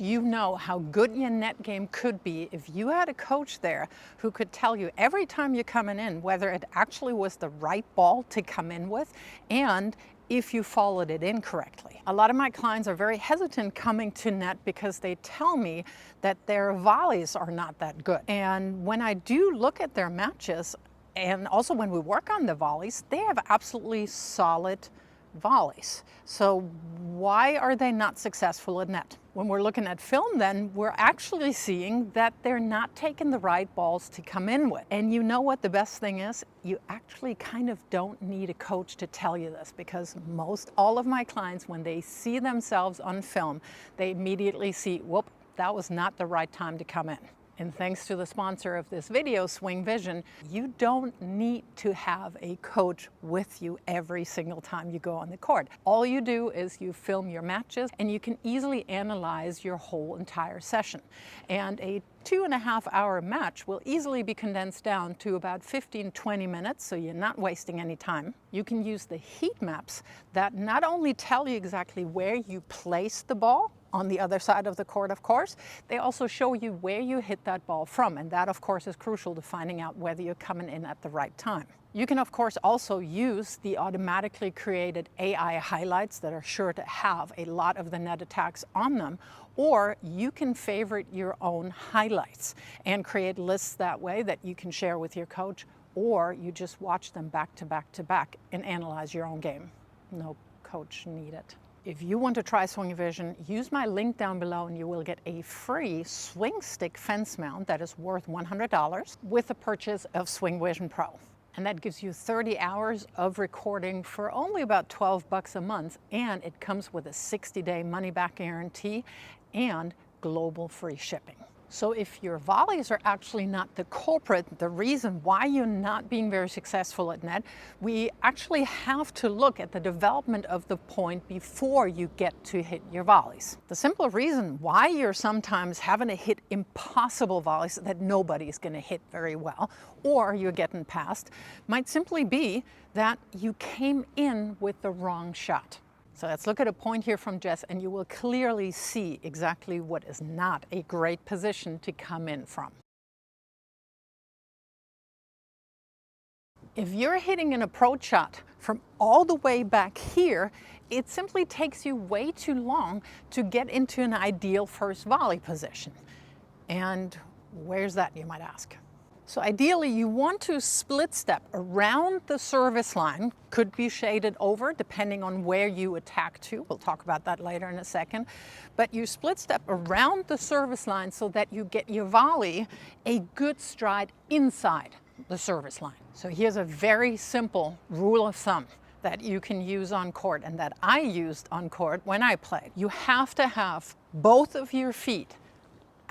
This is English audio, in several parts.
you know how good your net game could be if you had a coach there who could tell you every time you're coming in whether it actually was the right ball to come in with and if you followed it incorrectly. A lot of my clients are very hesitant coming to net because they tell me that their volleys are not that good. And when I do look at their matches, and also when we work on the volleys, they have absolutely solid volleys. So why are they not successful at net? When we're looking at film then, we're actually seeing that they're not taking the right balls to come in with. And you know what the best thing is? You actually kind of don't need a coach to tell you this, because all of my clients, when they see themselves on film, they immediately see, whoop, that was not the right time to come in. And thanks to the sponsor of this video, SWINGVISION, you don't need to have a coach with you every single time you go on the court. All you do is you film your matches and you can easily analyze your whole entire session. And a 2.5-hour match will easily be condensed down to about 15-20 minutes, so you're not wasting any time. You can use the heat maps that not only tell you exactly where you place the ball, on the other side of the court, of course, they also show you where you hit that ball from. And that, of course, is crucial to finding out whether you're coming in at the right time. You can, of course, also use the automatically created AI highlights that are sure to have a lot of the net attacks on them, or you can favorite your own highlights and create lists that way that you can share with your coach, or you just watch them back to back to back and analyze your own game. No coach needed. If you want to try SWINGVISION, use my link down below and you will get a free swing stick fence mount that is worth $100 with the purchase of SWINGVISION Pro. And that gives you 30 hours of recording for only about $12 a month, and it comes with a 60-day money-back guarantee and global free shipping. So if your volleys are actually not the culprit, the reason why you're not being very successful at net, we actually have to look at the development of the point before you get to hit your volleys. The simple reason why you're sometimes having to hit impossible volleys that nobody's going to hit very well, or you're getting past, might simply be that you came in with the wrong shot. So let's look at a point here from Jess, and you will clearly see exactly what is not a great position to come in from. If you're hitting an approach shot from all the way back here, it simply takes you way too long to get into an ideal first volley position. And where's that, you might ask? So ideally, you want to split step around the service line, could be shaded over depending on where you attack to. We'll talk about that later in a second. But you split step around the service line so that you get your volley a good stride inside the service line. So here's a very simple rule of thumb that you can use on court and that I used on court when I played. You have to have both of your feet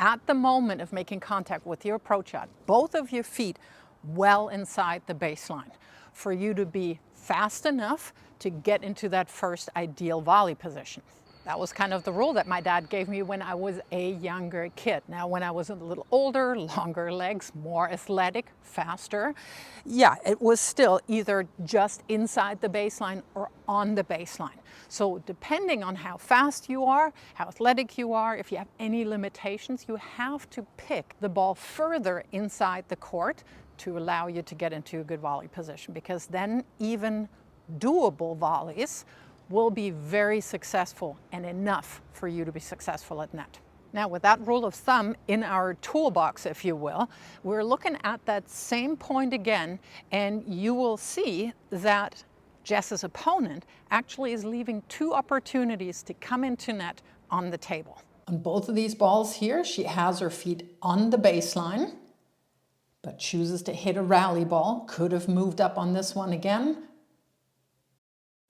at the moment of making contact with your approach shot, both of your feet well inside the baseline for you to be fast enough to get into that first ideal volley position. That was kind of the rule that my dad gave me when I was a younger kid. Now, when I was a little older, longer legs, more athletic, faster, yeah, it was still either just inside the baseline or on the baseline. So depending on how fast you are, how athletic you are, if you have any limitations, you have to pick the ball further inside the court to allow you to get into a good volley position, because then even doable volleys will be very successful and enough for you to be successful at net. Now, with that rule of thumb in our toolbox, if you will, we're looking at that same point again, and you will see that Jess's opponent actually is leaving 2 opportunities to come into net on the table. On both of these balls here, she has her feet on the baseline, but chooses to hit a rally ball. Could have moved up on this one again,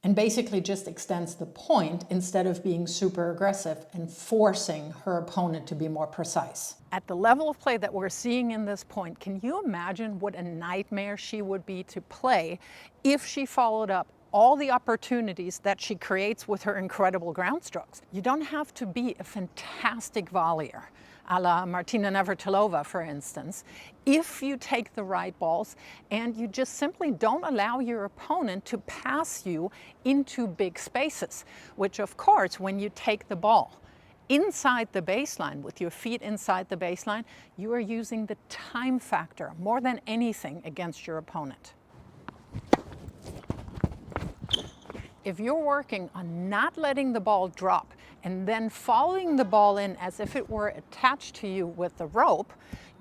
and basically just extends the point instead of being super aggressive and forcing her opponent to be more precise. At the level of play that we're seeing in this point, can you imagine what a nightmare she would be to play if she followed up all the opportunities that she creates with her incredible ground strokes? You don't have to be a fantastic volleyer, a la Martina Navratilova, for instance, if you take the right balls and you just simply don't allow your opponent to pass you into big spaces, which of course, when you take the ball inside the baseline, with your feet inside the baseline, you are using the time factor more than anything against your opponent. If you're working on not letting the ball drop and then following the ball in as if it were attached to you with the rope,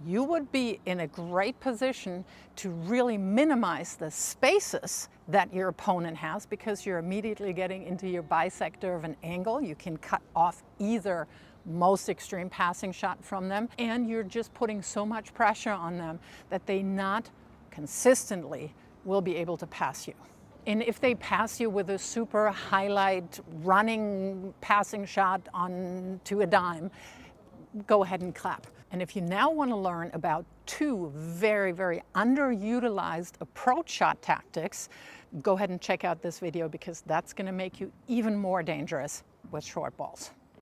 you would be in a great position to really minimize the spaces that your opponent has, because you're immediately getting into your bisector of an angle. You can cut off either most extreme passing shot from them, and you're just putting so much pressure on them that they not consistently will be able to pass you. And if they pass you with a super highlight running passing shot on to a dime, go ahead and clap. And if you now want to learn about two very, very underutilized approach shot tactics, go ahead and check out this video, because that's going to make you even more dangerous with short balls.